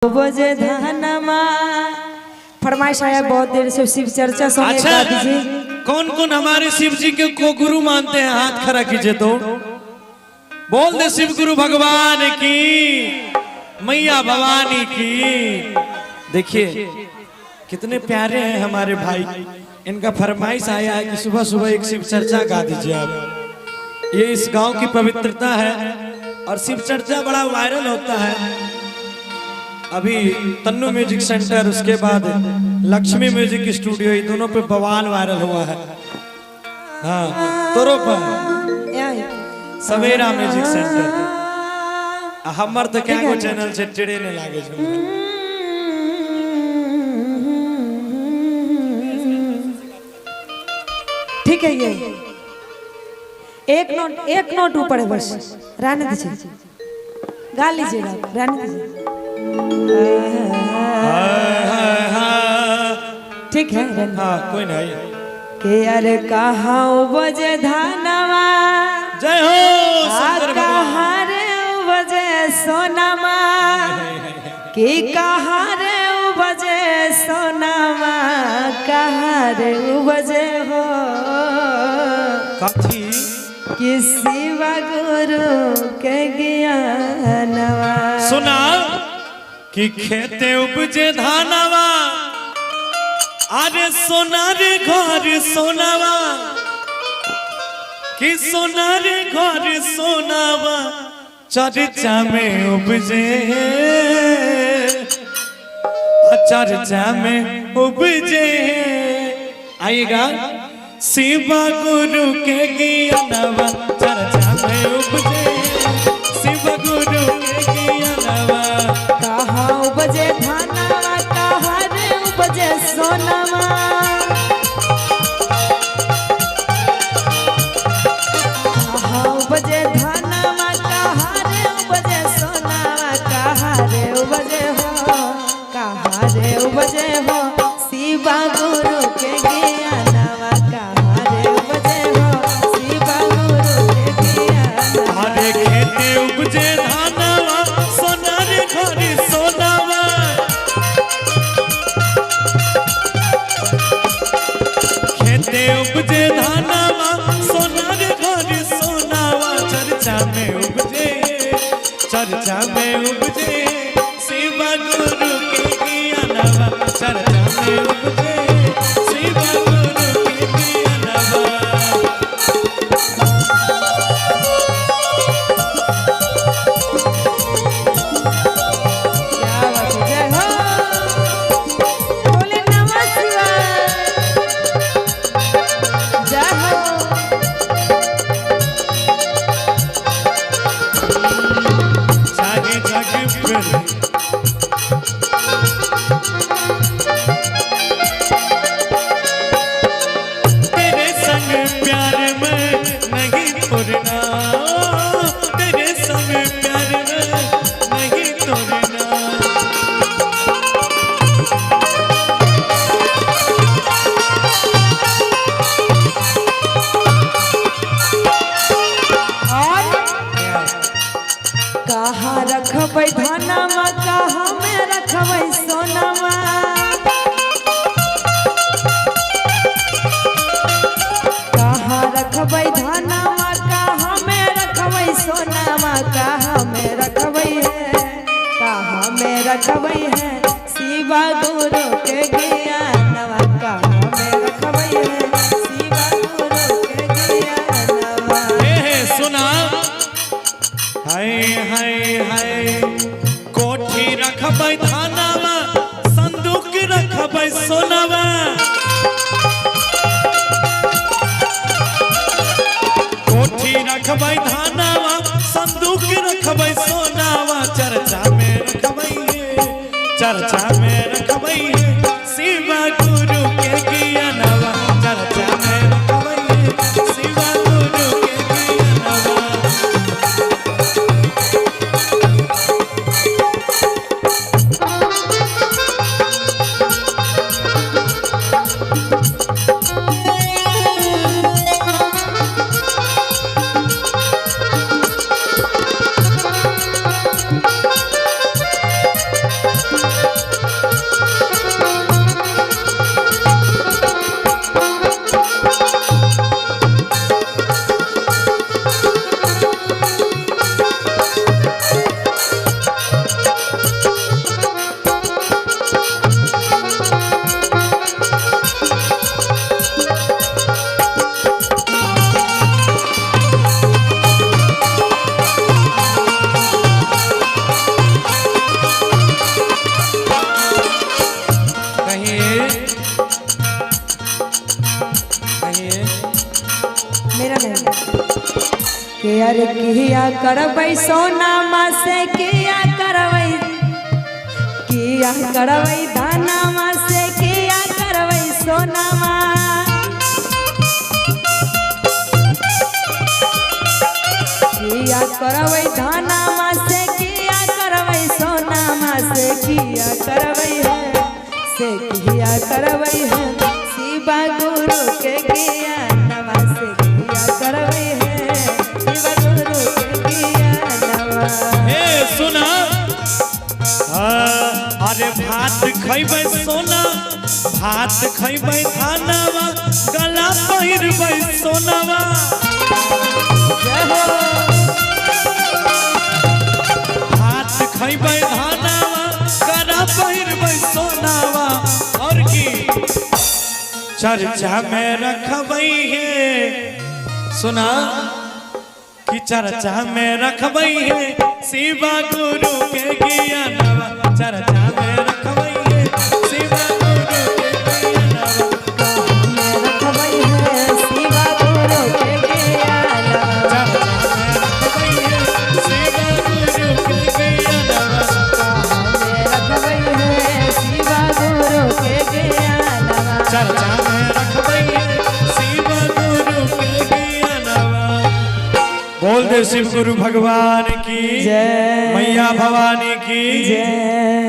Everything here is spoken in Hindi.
बजे धनमा फरमाइश आया बहुत देर से शिव चर्चा सुनने। अच्छा, कौन कौन हमारे शिव जी के को गुरु मानते हैं? हाथ खड़ा कीजिए तो बोल दे शिव गुरु भगवान की, मैया भवानी की। देखिए कितने प्यारे हैं हमारे भाई। इनका फरमाइश आया है कि सुबह सुबह एक शिव चर्चा गा दीजिए आप। ये इस गांव की पवित्रता है और शिव चर्चा बड़ा वायरल होता है। अभी तन्नू म्यूजिक सेंटर, उसके बाद लक्ष्मी म्यूजिक स्टूडियो, ये दोनों पे बवाल वायरल हुआ है। हाँ तोरो पर सवेरा म्यूजिक सेंटर हमर तो क्या को चैनल से टेढ़े ने लागे छे। ठीक है, ये एक नोट ऊपर है बस, रहने दीजिए, गा लीजिएगा, रहने दीजिए। ठीक है, हाँ कोई नहीं। के अरे कहाँ बजे धनवा, जय हो शंकर कहाँ रे बजे सोनमा, कि कहाँ रे बजे सोनमा, कहाँ रे बजे हो कथी कि शिव गुरु के ज्ञानवा। सुना कि खेते उपजे धानवा, अरे सोनार घर सोनावा, कि सोनार घर सोनावा चर्चा में उपजे, चर्चा में उपजे। आइएगा शिव गुरु के ज्ञानवा चर्चा में उपजे, शिव गुरु के ज्ञानवा। कहाँ बजे धनवा, कहाँ रे बजे सोनमा, कहाँ बजे धनवा, कहाँ रे बजे सोनमा, कहाँ रे बजे हो, कहाँ रे बजे हो शिव गुरु के ज्ञानवा, कहाँ रे बजे हो शिव गुरु के ज्ञानवा। अरे खेते उपजे धानवा, सोनार घर सोनावा, खेते उपजे धानवा, सोनार घर सोनावा चर्चा में उपजे, चर्चा में उपजे। शिव गुरु के ज्ञानवा चर्चा में उपजे, शिव गुरु के ज्ञानवा। क्या बात है, जय हो, बोले नमः शिवाय, जय हो। जागे जागे फिर तेरे संग प्यार में नहीं तोड़ना, तेरे संग प्यार में नहीं तोड़ना। और कहाँ रखबै धनमा, कहाँ में रखबै सोनमा, कहाँ रखबै धनमा, कहाँ में रखबै सोनमा, कहाँ में रखबै है, कहाँ में रखबै है शिव गुरु के ज्ञानवा, कहाँ में रखबै है शिव गुरु के ज्ञानवा। सुना हाय हाय हाय, कोठी रखबै धानवा, संदूक रखबै सोनावा, कोठी रखबै धानवा, संदूक रखबै सोनावा चर्चा में रखबै, चर्चा में रखबै शिव गुरु के ज्ञानवा, चर्चा में रखबै शिव गुरु के ज्ञानवा। अरे किया करबै सोनामा से किया करबै धानामा से किया करबै सोनामा किया करबै धानामा से किया करबै सोनामा से किया करबै है शिवा गुरु के ज्ञानवा से किया करबै है शिवा गुरु के ज्ञानवा। हे सुना अरे भात खैबै सोना भात खैबै धानवा गला पहिरबै सोनावा भात खैबै धानवा गला पहिरबै सोनावा और की चर्चा में रखबै है सुना कि चर्चा में रखबै है शिवा गुरु के ज्ञानवा चर्चा में रखबै है शिवा गुरु के ज्ञानवा रखबै है शिवा गुरु के ज्ञानवा चर्चा में रखबै है शिवा गुरु के ज्ञानवा रखबै है शिवा गुरु के ज्ञानवा चर्चा में रखबै है शिवा गुरु के ज्ञानवा। बोल दे शिव गुरु भगवान की जय मैया भवानी की जय।